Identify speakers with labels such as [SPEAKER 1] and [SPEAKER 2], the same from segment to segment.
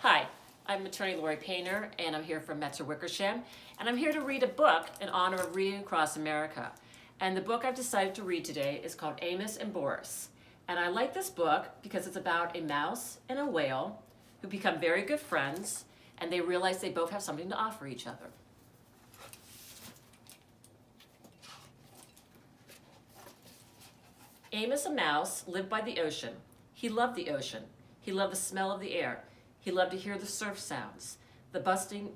[SPEAKER 1] Hi, I'm attorney Lori Painter, and I'm here from Metzger, Wickersham, and I'm here to read a book in honor of reading across America. And the book I've decided to read today is called Amos and Boris. And I like this book because it's about a mouse and a whale who become very good friends, and they realize they both have something to offer each other. Amos, a mouse, lived by the ocean. He loved the ocean. He loved the smell of the air. He loved to hear the surf sounds, the busting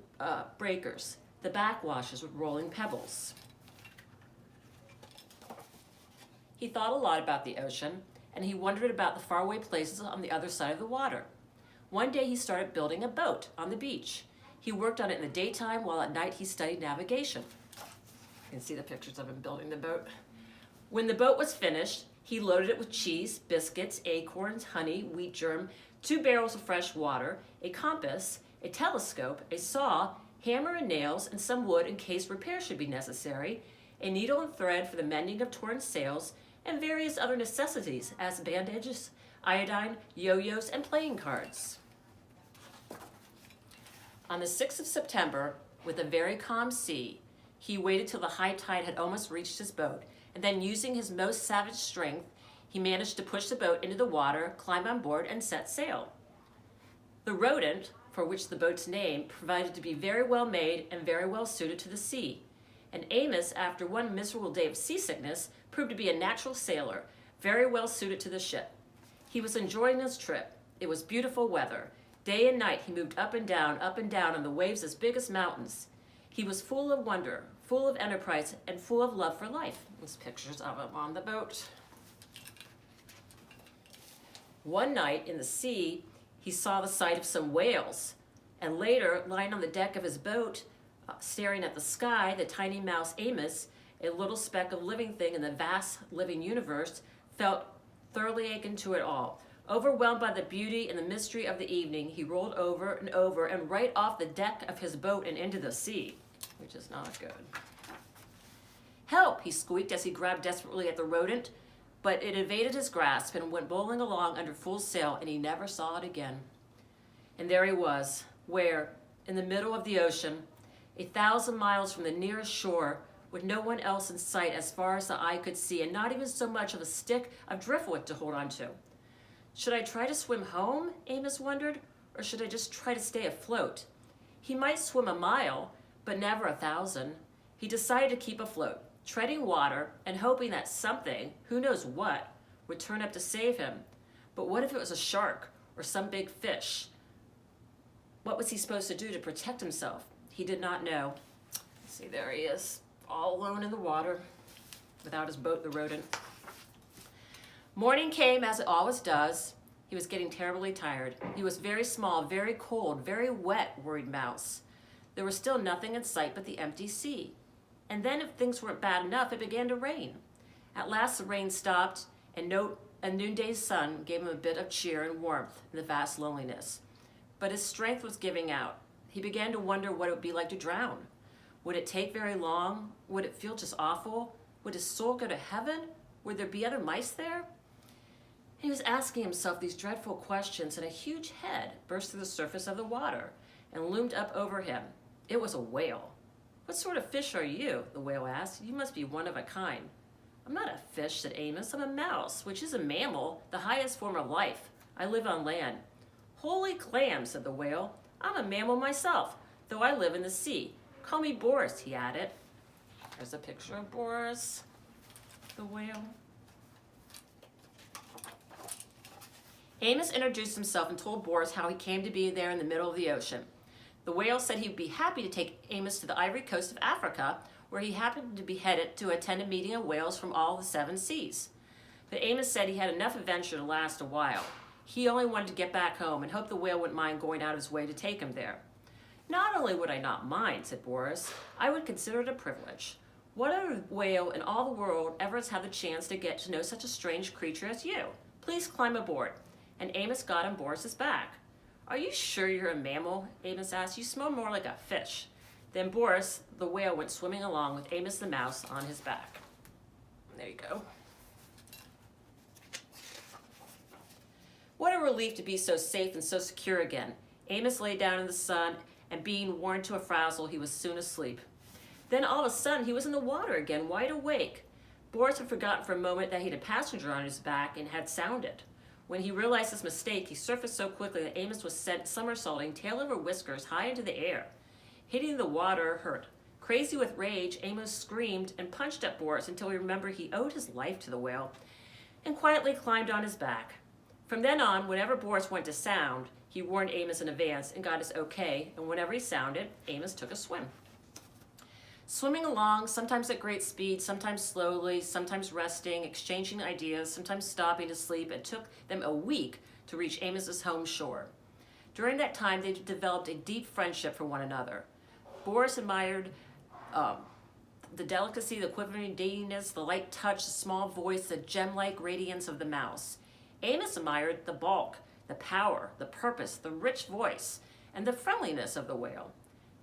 [SPEAKER 1] breakers, the backwashes with rolling pebbles. He thought a lot about the ocean, and he wondered about the faraway places on the other side of the water. One day he started building a boat on the beach. He worked on it in the daytime, while at night he studied navigation. You can see the pictures of him building the boat. When the boat was finished, he loaded it with cheese, biscuits, acorns, honey, wheat germ, 2 barrels of fresh water, a compass, a telescope, a saw, hammer and nails, and some wood in case repairs should be necessary, a needle and thread for the mending of torn sails, and various other necessities as bandages, iodine, yo-yos, and playing cards. On the 6th of September, with a very calm sea, he waited till the high tide had almost reached his boat, and then using his most savage strength, he managed to push the boat into the water, climb on board, and set sail. The rodent, for which the boat's name, proved to be very well made and very well suited to the sea. And Amos, after one miserable day of seasickness, proved to be a natural sailor, very well suited to the ship. He was enjoying his trip. It was beautiful weather. Day and night he moved up and down on the waves as big as mountains. He was full of wonder, full of enterprise, and full of love for life. There's pictures of him on the boat. One night in the sea, he saw the sight of some whales, and later, lying on the deck of his boat, staring at the sky, the tiny mouse Amos, a little speck of living thing in the vast living universe, felt thoroughly akin to it all. Overwhelmed by the beauty and the mystery of the evening, he rolled over and right off the deck of his boat and into the sea, which is not good. "Help!" he squeaked as he grabbed desperately at the rodent, but it evaded his grasp and went bowling along under full sail, and he never saw it again. And there he was, where, in the middle of the ocean, 1,000 miles from the nearest shore, with no one else in sight as far as the eye could see, and not even so much of a stick of driftwood to hold on to. Should I try to swim home, Amos wondered, or should I just try to stay afloat? He might swim a mile, but never 1,000. He decided to keep afloat, treading water and hoping that something, who knows what, would turn up to save him. But what if it was a shark or some big fish? What was he supposed to do to protect himself? He did not know. See, there he is, all alone in the water, without his boat, the rodent. Morning came, as it always does. He was getting terribly tired. He was very small, very cold, very wet, worried Mouse. There was still nothing in sight but the empty sea. And then, if things weren't bad enough, it began to rain. At last the rain stopped, and a noonday sun gave him a bit of cheer and warmth in the vast loneliness. But his strength was giving out. He began to wonder what it would be like to drown. Would it take very long? Would it feel just awful? Would his soul go to heaven? Would there be other mice there? He was asking himself these dreadful questions, and a huge head burst through the surface of the water and loomed up over him. It was a whale. "What sort of fish are you?" the whale asked. "You must be one of a kind." "I'm not a fish," said Amos. "I'm a mouse, which is a mammal, the highest form of life. I live on land." "Holy clams," said the whale. "I'm a mammal myself, though I live in the sea. Call me Boris," he added. There's a picture of Boris, the whale. Amos introduced himself and told Boris how he came to be there in the middle of the ocean. The whale said he would be happy to take Amos to the Ivory Coast of Africa, where he happened to be headed to attend a meeting of whales from all the 7 seas. But Amos said he had enough adventure to last a while. He only wanted to get back home and hoped the whale wouldn't mind going out of his way to take him there. "Not only would I not mind," said Boris, "I would consider it a privilege. What other whale in all the world ever has had the chance to get to know such a strange creature as you? Please climb aboard." And Amos got on Boris's back. "Are you sure you're a mammal?" Amos asked. "You smell more like a fish." Then Boris, the whale, went swimming along with Amos the mouse on his back. There you go. What a relief to be so safe and so secure again. Amos lay down in the sun, and being worn to a frazzle, he was soon asleep. Then all of a sudden, he was in the water again, wide awake. Boris had forgotten for a moment that he had a passenger on his back and had sounded. When he realized his mistake, he surfaced so quickly that Amos was sent somersaulting, tail over whiskers, high into the air. Hitting the water hurt. Crazy with rage, Amos screamed and punched at Boris until he remembered he owed his life to the whale, and quietly climbed on his back. From then on, whenever Boris went to sound, he warned Amos in advance and got his okay, and whenever he sounded, Amos took a swim. Swimming along, sometimes at great speed, sometimes slowly, sometimes resting, exchanging ideas, sometimes stopping to sleep, it took them a week to reach Amos's home shore. During that time, they developed a deep friendship for one another. Boris admired the delicacy, the quivering daintiness, the light touch, the small voice, the gem-like radiance of the mouse. Amos admired the bulk, the power, the purpose, the rich voice, and the friendliness of the whale.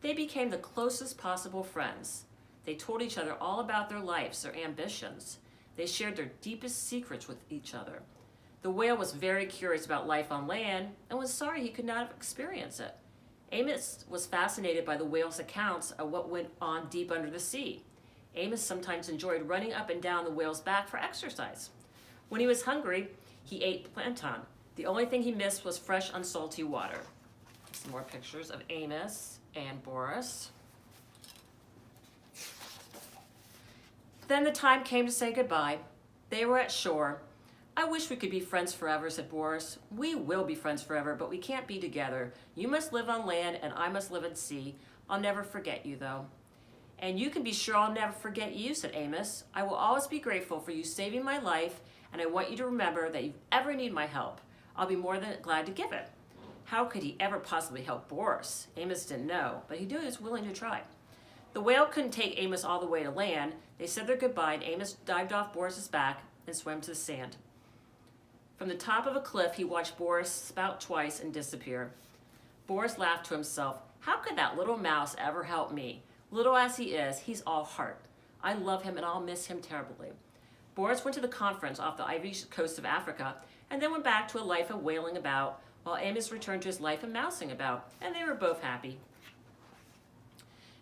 [SPEAKER 1] They became the closest possible friends. They told each other all about their lives, their ambitions. They shared their deepest secrets with each other. The whale was very curious about life on land and was sorry he could not experience it. Amos was fascinated by the whale's accounts of what went on deep under the sea. Amos sometimes enjoyed running up and down the whale's back for exercise. When he was hungry, he ate plankton. The only thing he missed was fresh, unsalty water. Some more pictures of Amos and Boris. Then the time came to say goodbye. They were at shore. I wish we could be friends forever, said Boris. We will be friends forever, but we can't be together. You must live on land and I must live at sea. I'll never forget you, though. And you can be sure I'll never forget you, said Amos. I will always be grateful for you saving my life, and I want you to remember that if you ever need my help, I'll be more than glad to give it. How could he ever possibly help Boris? Amos didn't know, but he knew he was willing to try. The whale couldn't take Amos all the way to land. They said their goodbye, and Amos dived off Boris's back and swam to the sand. From the top of a cliff, he watched Boris spout twice and disappear. Boris laughed to himself. How could that little mouse ever help me? Little as he is, he's all heart. I love him and I'll miss him terribly. Boris went to the conference off the Ivory Coast of Africa and then went back to a life of whaling about, while Amos returned to his life of mousing about, and they were both happy.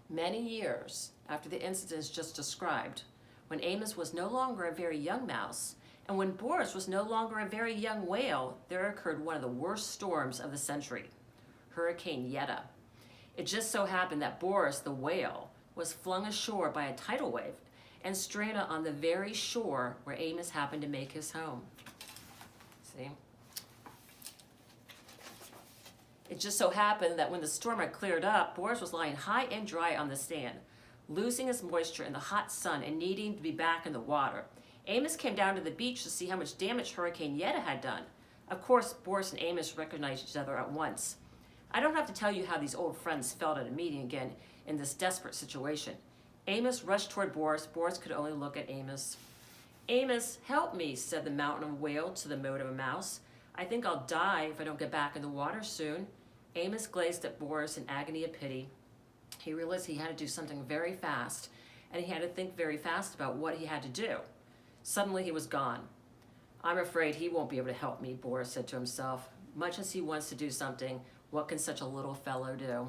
[SPEAKER 1] Many years after the incidents just described, when Amos was no longer a very young mouse, and when Boris was no longer a very young whale, there occurred one of the worst storms of the century, Hurricane Yetta. It just so happened that Boris, the whale, was flung ashore by a tidal wave and stranded on the very shore where Amos happened to make his home. See? It just so happened that when the storm had cleared up, Boris was lying high and dry on the sand, losing his moisture in the hot sun and needing to be back in the water. Amos came down to the beach to see how much damage Hurricane Yetta had done. Of course, Boris and Amos recognized each other at once. I don't have to tell you how these old friends felt at a meeting again in this desperate situation. Amos rushed toward Boris. Boris could only look at Amos. Amos, help me, said the mountain whale to the mote of a mouse. I think I'll die if I don't get back in the water soon. Amos gazed at Boris in agony of pity. He realized he had to do something very fast, and he had to think very fast about what he had to do. Suddenly he was gone. I'm afraid he won't be able to help me, Boris said to himself. Much as he wants to do something, what can such a little fellow do?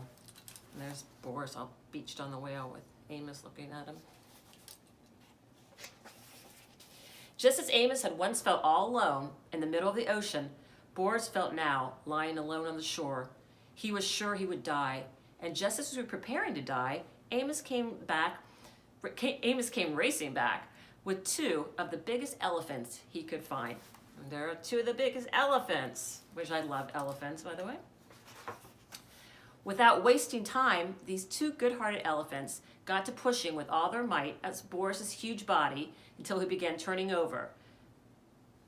[SPEAKER 1] And there's Boris all beached on the whale with Amos looking at him. Just as Amos had once felt all alone in the middle of the ocean, Boris felt now lying alone on the shore. He was sure he would die, and just as he was preparing to die, Amos came racing back with two of the biggest elephants he could find. And there are two of the biggest elephants, which I love elephants, by the way. Without wasting time, these two good-hearted elephants got to pushing with all their might at Boris's huge body until he began turning over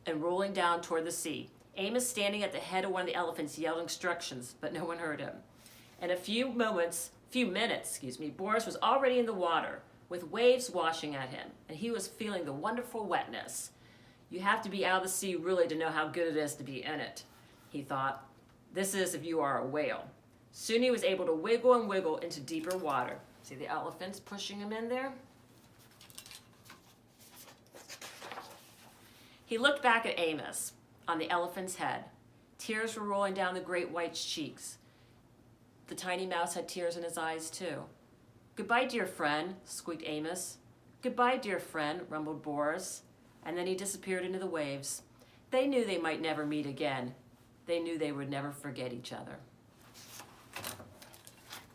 [SPEAKER 1] and rolling down toward the sea. Amos, standing at the head of one of the elephants, yelled instructions, but no one heard him. In a few minutes, Boris was already in the water, with waves washing at him, and he was feeling the wonderful wetness. You have to be out of the sea really to know how good it is to be in it, he thought. This is if you are a whale. Soon he was able to wiggle and wiggle into deeper water. See the elephants pushing him in there? He looked back at Amos on the elephant's head. Tears were rolling down the great white's cheeks. The tiny mouse had tears in his eyes, too. "Goodbye, dear friend," squeaked Amos. "Goodbye, dear friend," rumbled Boris, and then he disappeared into the waves. They knew they might never meet again. They knew they would never forget each other.